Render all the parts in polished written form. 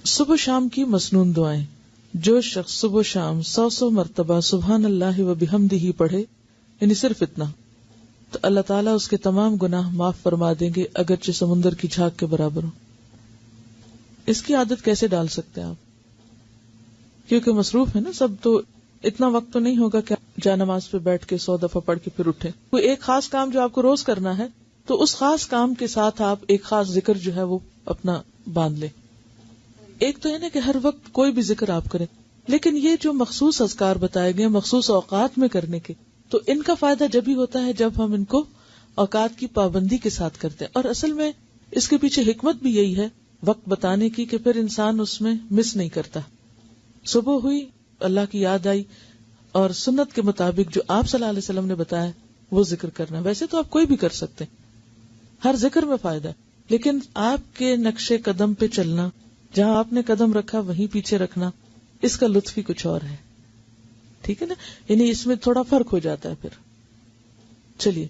صبح شام کی مسنون دعائیں. جو شخص صبح شام 100 مرتبہ سبحان اللہ و بحمدہ پڑھے، یعنی صرف اتنا، تو اللہ تعالیٰ اس کے تمام گناہ معاف فرما دیں گے، اگرچہ سمندر کی جھاگ کے برابر ہو. اس کی عادت کیسے ڈال سکتے ہیں آپ؟ کیونکہ مصروف ہے نا سب، تو اتنا وقت تو نہیں ہوگا کہ جا نماز پہ بیٹھ کے 100 دفعہ پڑھ کے پھر اٹھے. کوئی ایک خاص کام جو آپ کو روز کرنا ہے، تو اس خاص کام کے ساتھ آپ ایک خاص ذکر جو ہے وہ اپنا باندھ لیں. ایک تو ہے نا کہ ہر وقت کوئی بھی ذکر آپ کریں، لیکن یہ جو مخصوص اذکار بتائے گئے مخصوص اوقات میں کرنے کے، تو ان کا فائدہ جب ہی ہوتا ہے جب ہم ان کو اوقات کی پابندی کے ساتھ کرتے ہیں. اور اصل میں اس کے پیچھے حکمت بھی یہی ہے وقت بتانے کی، کہ پھر انسان اس میں مس نہیں کرتا. صبح ہوئی، اللہ کی یاد آئی، اور سنت کے مطابق جو آپ صلی اللہ علیہ وسلم نے بتایا وہ ذکر کرنا. ویسے تو آپ کوئی بھی کر سکتے ہیں، ہر ذکر میں فائدہ ہے، لیکن آپ کے نقش قدم پہ چلنا، جہاں آپ نے قدم رکھا وہیں پیچھے رکھنا، اس کا لطف ہی کچھ اور ہے. ٹھیک ہے نا، یعنی اس میں تھوڑا فرق ہو جاتا ہے. پھر چلیے،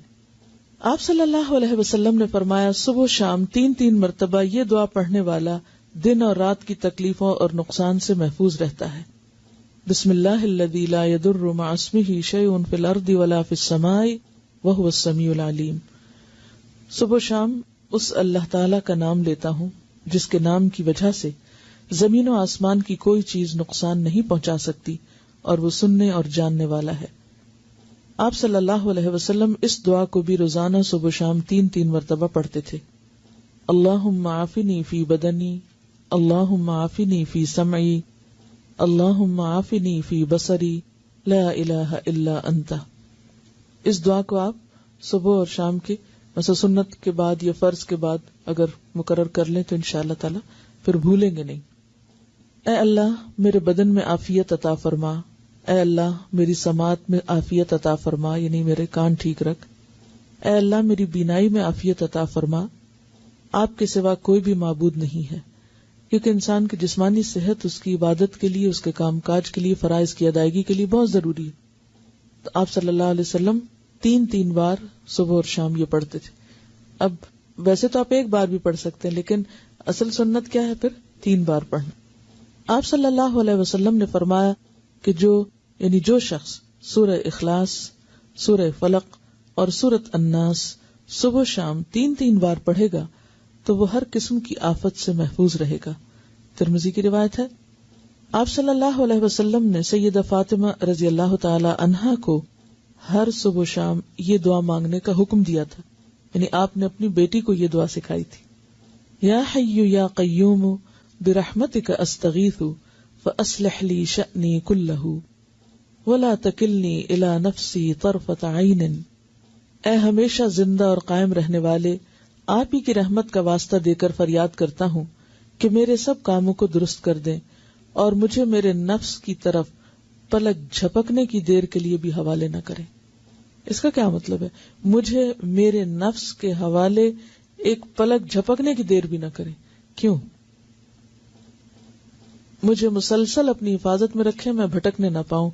آپ صلی اللہ علیہ وسلم نے فرمایا صبح شام 3 مرتبہ یہ دعا پڑھنے والا دن اور رات کی تکلیفوں اور نقصان سے محفوظ رہتا ہے. بسم اللہ الذی لا یضر مع اسمہ شیء فی الارض ولا فی السماء وہو السمیع العلیم. صبح شام اس اللہ تعالی کا نام لیتا ہوں جس کے نام کی وجہ سے زمین و آسمان کی کوئی چیز نقصان نہیں پہنچا سکتی، اور وہ سننے اور جاننے والا ہے. آپ صلی اللہ علیہ وسلم اس دعا کو بھی روزانہ صبح شام 3 مرتبہ پڑھتے تھے. اللہم عافنی فی بدنی، اللہم عافنی فی سمعی، اللہم عافنی فی بصری، لا الہ الا انت. اس دعا کو آپ صبح اور شام کے مثلا سنت کے بعد یا فرض کے بعد اگر مقرر کر لیں تو انشاءاللہ تعالی پھر بھولیں گے نہیں. اے اللہ میرے بدن میں عافیت عطا فرما، اے اللہ میری سماعت میں عافیت عطا فرما، یعنی میرے کان ٹھیک رکھ. اے اللہ میری بینائی میں عافیت عطا فرما. آپ کے سوا کوئی بھی معبود نہیں ہے، کیونکہ انسان کی جسمانی صحت اس کی عبادت کے لیے، اس کے کام کاج کے لیے، فرائض کی ادائیگی کے لیے بہت ضروری ہے. تو آپ صلی اللہ علیہ وسلم 3 بار صبح اور شام یہ پڑھتے تھے. اب ویسے تو آپ ایک بار بھی پڑھ سکتے ہیں، لیکن اصل سنت کیا ہے؟ پھر 3 بار پڑھنا. آپ صلی اللہ علیہ وسلم نے فرمایا کہ جو شخص سورہ اخلاص، سورہ فلق اور سورۃ الناس صبح شام 3 بار پڑھے گا تو وہ ہر قسم کی آفت سے محفوظ رہے گا. ترمذی کی روایت ہے. آپ صلی اللہ علیہ وسلم نے سیدہ فاطمہ رضی اللہ تعالی عنہا کو ہر صبح و شام یہ دعا مانگنے کا حکم دیا تھا، یعنی آپ نے اپنی بیٹی کو یہ دعا سکھائی تھی. یا حی یا قیوم برحمتک استغیث فاصلح لی شأنی کلہ ولا تکلنی الی نفسی طرفۃ عین. اے ہمیشہ زندہ اور قائم رہنے والے، آپ ہی کی رحمت کا واسطہ دے کر فریاد کرتا ہوں کہ میرے سب کاموں کو درست کر دیں اور مجھے میرے نفس کی طرف پلک جھپکنے کی دیر کے لیے بھی حوالے نہ کریں. اس کا کیا مطلب ہے؟ مجھے میرے نفس کے حوالے ایک پلک جھپکنے کی دیر بھی نہ کریں. کیوں؟ مجھے مسلسل اپنی حفاظت میں رکھیں، میں بھٹکنے نہ پاؤں.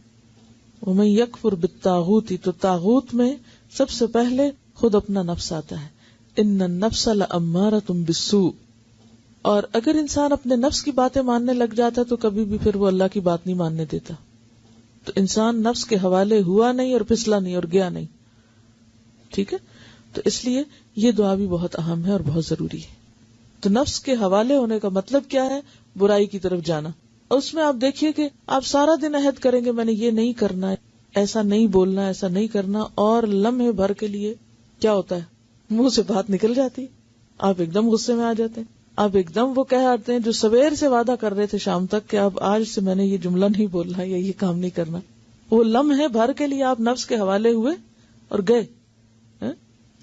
ومن یکفر بالطاغوت، تو طاغوت میں سب سے پہلے خود اپنا نفس آتا ہے. ان النفس لامارۃ بالسوء. اور اگر انسان اپنے نفس کی باتیں ماننے لگ جاتا تو کبھی بھی پھر وہ اللہ کی بات نہیں ماننے دیتا. تو انسان نفس کے حوالے ہوا نہیں اور پھسلا نہیں اور گیا نہیں. ٹھیک ہے، تو اس لیے یہ دعا بھی بہت اہم ہے اور بہت ضروری ہے. تو نفس کے حوالے ہونے کا مطلب کیا ہے؟ برائی کی طرف جانا. اس میں آپ دیکھیے کہ آپ سارا دن عہد کریں گے میں نے یہ نہیں کرنا ہے، ایسا نہیں بولنا، ایسا نہیں کرنا، اور لمحے بھر کے لیے کیا ہوتا ہے؟ منہ سے بات نکل جاتی، آپ ایک دم غصے میں آ جاتے ہیں، آپ ایک دم وہ کہہ آتے ہیں جو سویر سے وعدہ کر رہے تھے شام تک کہ اب آج سے میں نے یہ جملہ نہیں بولنا یا یہ کام نہیں کرنا. وہ لمحے بھر کے لیے آپ نفس کے حوالے ہوئے اور گئے.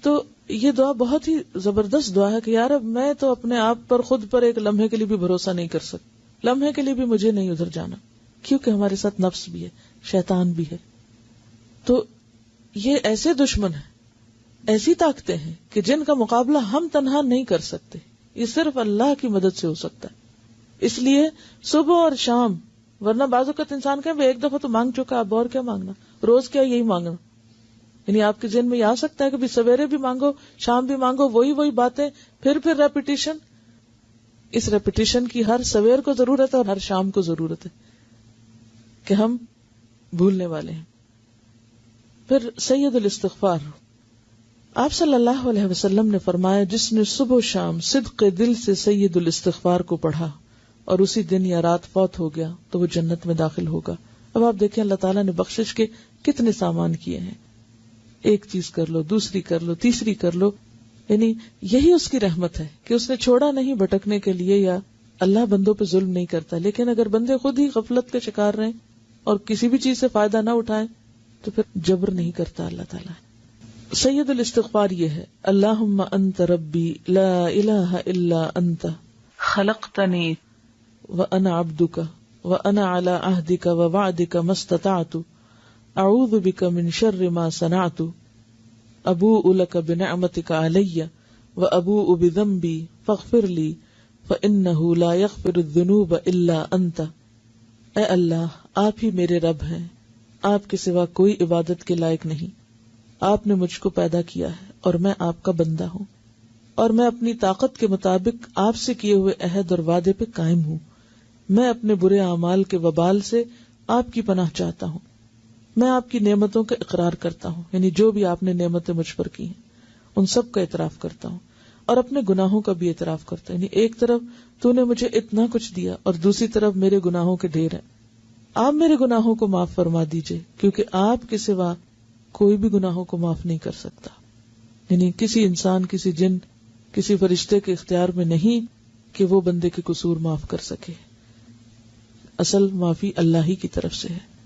تو یہ دعا بہت ہی زبردست دعا ہے کہ یار اب میں تو اپنے آپ پر، خود پر ایک لمحے کے لیے بھی بھروسہ نہیں کر سکتا، لمحے کے لیے بھی مجھے نہیں ادھر جانا، کیونکہ ہمارے ساتھ نفس بھی ہے، شیطان بھی ہے. تو یہ ایسے دشمن ہیں، ایسی طاقتیں ہیں کہ جن کا مقابلہ ہم تنہا نہیں کر سکتے، یہ صرف اللہ کی مدد سے ہو سکتا ہے. اس لیے صبح اور شام، ورنہ بعض اوقات انسان کہیں ایک دفعہ تو مانگ چکا، اب اور کیا مانگنا، روز کیا یہی مانگنا. یعنی آپ کے ذہن میں یہ آ سکتا ہے کہ سویرے بھی مانگو، شام بھی مانگو، وہی باتیں، پھر ریپیٹیشن. اس ریپیٹیشن کی ہر سویر کو ضرورت ہے اور ہر شام کو ضرورت ہے کہ ہم بھولنے والے ہیں. پھر سید الاستغفار. آپ صلی اللہ علیہ وسلم نے فرمایا جس نے صبح و شام صدق دل سے سید الاستغفار کو پڑھا اور اسی دن یا رات فوت ہو گیا تو وہ جنت میں داخل ہوگا. اب آپ دیکھیں اللہ تعالیٰ نے بخشش کے کتنے سامان کیے ہیں. ایک چیز کر لو، دوسری کر لو، تیسری کر لو. یعنی یہی اس کی رحمت ہے کہ اس نے چھوڑا نہیں بھٹکنے کے لیے، یا اللہ بندوں پہ ظلم نہیں کرتا. لیکن اگر بندے خود ہی غفلت کے شکار رہیں اور کسی بھی چیز سے فائدہ نہ اٹھائیں تو پھر جبر نہیں کرتا اللہ تعالیٰ. سید الاستغفار یہ ہے: اللہم انت ربی لا الہ الا انت خلقتنی وانا عبدک وانا علی عہدک ووعدک ما استطعت اعوذ بک من شر ما صنعت ابوء لک بنعمتک علی وابوء بذنبی فاغفر لی فانہ لا یغفر الذنوب الا انت. اے اللہ، آپ ہی میرے رب ہیں، آپ کے سوا کوئی عبادت کے لائق نہیں. آپ نے مجھ کو پیدا کیا ہے اور میں آپ کا بندہ ہوں، اور میں اپنی طاقت کے مطابق آپ سے کیے ہوئے عہد اور وعدے پہ قائم ہوں. میں اپنے برے اعمال کے وبال سے آپ کی پناہ چاہتا ہوں. میں آپ کی نعمتوں کا اقرار کرتا ہوں، یعنی جو بھی آپ نے نعمتیں مجھ پر کی ہیں ان سب کا اعتراف کرتا ہوں، اور اپنے گناہوں کا بھی اعتراف کرتا ہوں. یعنی ایک طرف تو نے مجھے اتنا کچھ دیا اور دوسری طرف میرے گناہوں کے ڈھیر ہیں. آپ میرے گناہوں کو معاف فرما دیجئے، کیونکہ آپ کے سوا کوئی بھی گناہوں کو معاف نہیں کر سکتا. یعنی کسی انسان، کسی جن، کسی فرشتے کے اختیار میں نہیں کہ وہ بندے کے قصور معاف کر سکے. اصل معافی اللہ ہی کی طرف سے ہے.